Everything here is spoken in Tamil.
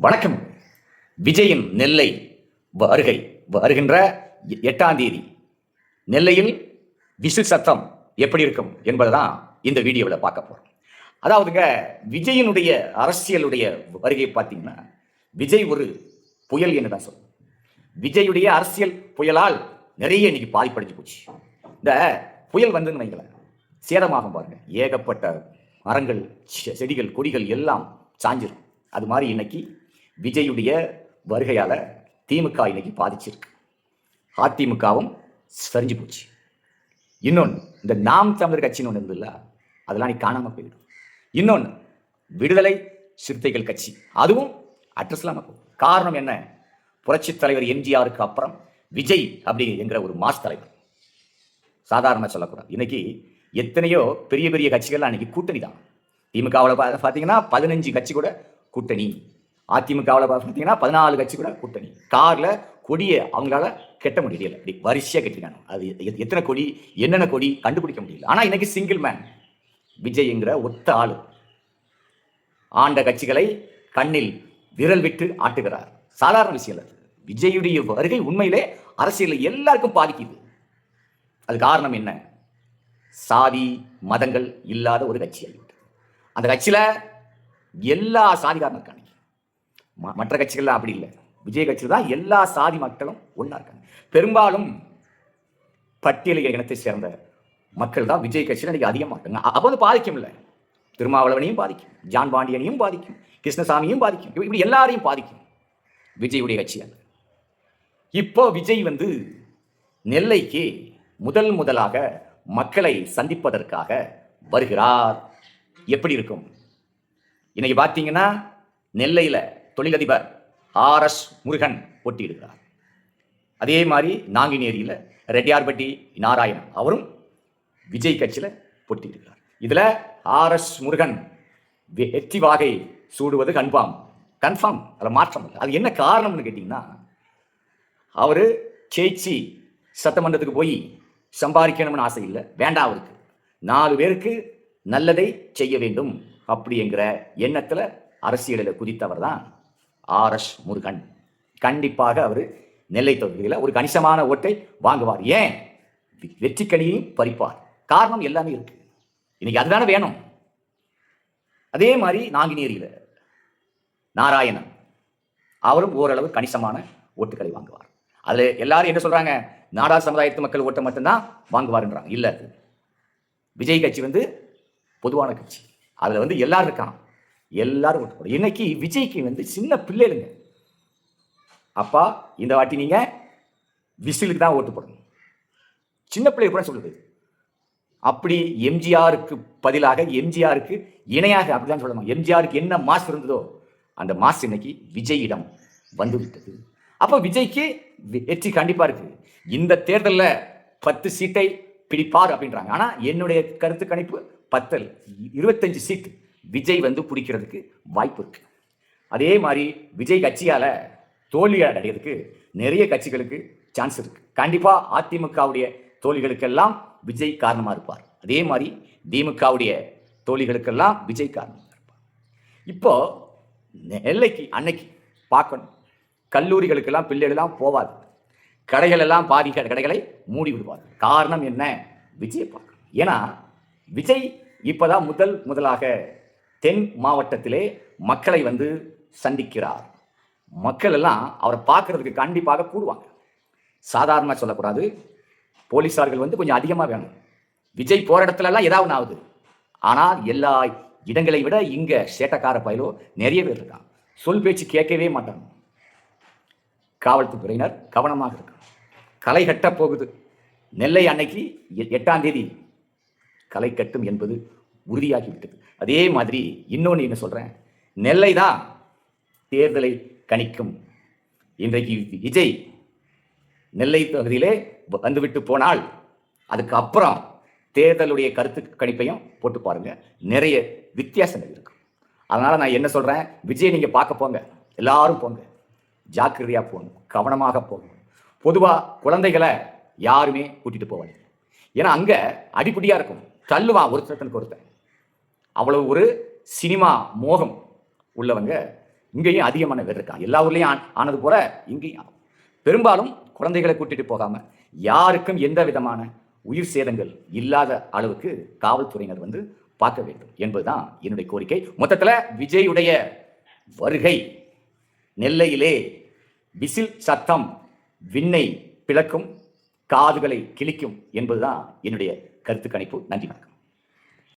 வணக்கம். விஜயின் நெல்லை வருகின்ற 8ஆம் தேதி நெல்லையில் விசில் சத்தம் எப்படி இருக்கும் என்பதுதான் இந்த வீடியோவில் பார்க்க போறோம். அதாவதுங்க, விஜயனுடைய அரசியலுடைய வருகை பார்த்தீங்கன்னா, விஜய் ஒரு புயல் என்று தான் சொல்லுவோம். விஜயுடைய அரசியல் புயலால் நிறைய இன்னைக்கு பாதிப்படைஞ்சு போச்சு. இந்த புயல் வந்துன்னு வைங்களேன், சேதமாகும் பாருங்க. ஏகப்பட்ட மரங்கள், செடிகள், கொடிகள் எல்லாம் சாஞ்சிரும். அது மாதிரி இன்னைக்கு விஜயுடைய வருகையால திமுக இன்னைக்கு பாதிச்சிருக்கு. அதிமுகவும் சரிஞ்சு போச்சு. இன்னொன்று, இந்த நாம் தமிழர் கட்சின்னு ஒன்று இருந்ததுல்ல, அதெல்லாம் நீ காணாம போயிடும். இன்னொன்று, விடுதலை சிறுத்தைகள் கட்சி, அதுவும் அட்ரஸ் இல்லாம போகும். காரணம் என்ன? புரட்சி தலைவர் எம்ஜிஆருக்கு அப்புறம் விஜய் அப்படிங்கிற ஒரு மாஸ் தலைவர். சாதாரண சொல்லக்கூடாது. இன்னைக்கு எத்தனையோ பெரிய பெரிய கட்சிகள் அன்னைக்கு கூட்டணி தான். திமுகவில் பார்த்தீங்கன்னா 15 கட்சி கூட கூட்டணி. அதிமுகவில் பார்த்தீங்கன்னா 14 கட்சி கூட கூட்டணி. காரில் கொடியை அவங்களால கெட்ட முடியல, அப்படி வரிசையாக கட்டிருக்காங்க. அது எத்தனை கொடி, என்னென்ன கொடி கண்டுபிடிக்க முடியல. ஆனால் இன்னைக்கு சிங்கிள் மேன் விஜய்ங்கிற ஒத்த ஆளு ஆண்ட கட்சிகளை கண்ணில் விரல் விட்டு ஆட்டுகிறார். சாதாரண விஷயம் இல்லை. விஜயுடைய வருகை உண்மையிலே அரசியலில் எல்லாருக்கும் பாதிக்குது. அது காரணம் என்ன? சாதி மதங்கள் இல்லாத ஒரு கட்சி. அந்த கட்சியில் எல்லா சாதிகாரனும் இருக்காங்க. மற்ற கட்சிகள்லாம் அப்படி இல்லை. விஜய் கட்சியில் தான் எல்லா சாதி மக்களும் ஒன்றா இருக்காங்க. பெரும்பாலும் பட்டியலிக இனத்தை சேர்ந்த மக்கள் தான் விஜய் கட்சியில் இன்னைக்கு அதிகமாக இருக்காங்க. அப்போ வந்து பாதிக்கும் இல்லை, திருமாவளவனையும் பாதிக்கும், ஜான் பாண்டியனையும் பாதிக்கும், கிருஷ்ணசாமியும் பாதிக்கும், இப்படி எல்லாரையும் பாதிக்கும் விஜயுடைய கட்சியால். இப்போ விஜய் வந்து நெல்லைக்கு முதலாக மக்களை சந்திப்பதற்காக வருகிறார். எப்படி இருக்கும்? இன்னைக்கு பார்த்தீங்கன்னா, நெல்லையில் தொழிலதிபர் RS முருகன் போட்டியிடுகிறார். அதே மாதிரி நாங்குநேரியில் ரெட்டியார்பட்டி நாராயணன் அவரும் விஜய் கட்சியில் போட்டியிடுகிறார். இதில் RS முருகன் வெற்றி வாகை சூடுவது கன்ஃபார்ம், அதில் மாற்றம் இல்லை. அது என்ன காரணம்னு கேட்டிங்கன்னா, அவர் சேச்சி சட்டமன்றத்துக்கு போய் சம்பாதிக்கணும்னு ஆசை இல்லை, வேண்டாம். அவருக்கு 4 பேருக்கு நல்லதை செய்ய வேண்டும் அப்படிங்கிற எண்ணத்தில் அரசியலில் குதித்தவர் தான் RS முருகன். கண்டிப்பாக அவர் நெல்லை தொகுதியில் ஒரு கணிசமான ஓட்டை வாங்குவார். ஏன்? வெற்றிக்கனியையும் பறிப்பார். காரணம் எல்லாமே இருக்கு. இன்னைக்கு அதுதானே வேணும். அதே மாதிரி நாங்குநேரியில் நாராயணன் அவரும் ஓரளவு கணிசமான ஓட்டுகளை வாங்குவார். அதில் எல்லாரும் என்ன சொல்றாங்க? நாடார் சமுதாயத்து மக்கள் ஓட்டை மட்டும்தான் வாங்குவார்ன்றாங்க. இல்லை, அது விஜய் கட்சி வந்து பொதுவான கட்சி. அதில் வந்து எல்லாரும் இருக்கான், எல்லாரும் ஓட்டு போடும். இன்னைக்கு விஜய்க்கு வந்து சின்ன பிள்ளைங்க, அப்பா இந்த வாட்டி நீங்க விசிலுக்கு தான் ஓட்டு போடணும், சின்ன பிள்ளை கூட சொல்லுது. அப்படி எம்ஜிஆருக்கு பதிலாக, எம்ஜிஆருக்கு இணையாக அப்படிதான் சொல்லணும். எம்ஜிஆருக்கு என்ன மாஸ் இருந்ததோ அந்த மாஸ் இன்னைக்கு விஜயிடம் வந்து விட்டது. அப்போ விஜய்க்கு வெற்றி கண்டிப்பா இருக்கு. இந்த தேர்தலில் 10 சீட்டை பிடிப்பார் அப்படின்றாங்க. ஆனா என்னுடைய கருத்து கணிப்பு 10 25 சீட் விஜய் வந்து பிடிக்கிறதுக்கு வாய்ப்பு இருக்கு. அதே மாதிரி விஜய் கட்சியால தோல்வி அடைகிறதுக்கு நிறைய கட்சிகளுக்கு சான்ஸ் இருக்கு. கண்டிப்பா அதிமுகவுடைய தோல்விகளுக்கெல்லாம் விஜய் காரணமா இருப்பார். அதே மாதிரி திமுகவுடைய தோல்விகளுக்கெல்லாம் விஜய் காரணமா இருப்பார். இப்போ நெல்லைக்கு அன்னைக்கு பார்க்கணும், கல்லூரிகளுக்கெல்லாம் பிள்ளைகளெல்லாம் போவாது, கடைகள் எல்லாம் பாதி கடைகளை மூடி விடுவார். காரணம் என்ன? விஜய் பார்க்கணும். ஏன்னா விஜய் இப்பதான் முதலாக தென் மாவட்டத்திலே மக்களை வந்து சந்திக்கிறார். மக்கள் எல்லாம் அவரை பார்க்கறதுக்கு கண்டிப்பாக கூடுவாங்க. சாதாரணமாக சொல்லக்கூடாது, போலீஸார்கள் வந்து கொஞ்சம் அதிகமாக வேணும். விஜய் போற இடத்துல எல்லாம் ஏதாவது ஆகுது. ஆனால் எல்லா இடங்களை விட இங்க சேட்டக்கார பயலோ நிறைய பேர் இருக்காங்க. சொல் பேச்சு கேட்கவே மாட்டாங்க. காவல்துறையினர் கவனமாக இருக்காங்க. களை கட்ட போகுது. நெல்லை அன்னைக்கு 8ஆம் தேதி களை கட்டும் என்பது உறுதியாகிவிட்டது. அதே மாதிரி இன்னொன்று என்ன சொல்றேன், நெல்லை தான் தேர்தலை கணிக்கும். இன்றைக்கு விஜய் நெல்லை தொகுதியிலே வந்துவிட்டு போனால் அதுக்கு அப்புறம் தேர்தலுடைய கருத்து கணிப்பையும் போட்டு பாருங்க, நிறைய வித்தியாசங்கள் இருக்கும். அதனால நான் என்ன சொல்றேன், விஜய் நீங்க பார்க்க போங்க, எல்லாரும் போங்க, ஜாக்கிரதையா போகணும், கவனமாக போகணும். பொதுவா குழந்தைகளை யாருமே கூட்டிட்டு போவாங்க. ஏன்னா அங்க அடிப்படியா இருக்கும், தள்ளுவான் ஒருத்தனுக்கு ஒருத்தன். அவ்வளவு ஒரு சினிமா மோகம் உள்ளவங்க இங்கேயும் அதிகமான பேர் இருக்காங்க. எல்லா ஊர்லேயும் ஆனது போல இங்கேயும் பெரும்பாலும் குழந்தைகளை கூட்டிட்டு போகாம யாருக்கும் எந்த விதமான உயிர் சேதங்கள் இல்லாத அளவுக்கு காவல்துறையினர் வந்து பார்க்க வேண்டும் என்பதுதான் என்னுடைய கோரிக்கை. மொத்தத்தில் விஜயுடைய வருகை நெல்லையிலே விசில் சத்தம் விண்ணை பிளக்கும், காதுகளை கிழிக்கும் என்பதுதான் என்னுடைய கருத்து கணிப்பு. நன்றி, வணக்கம்.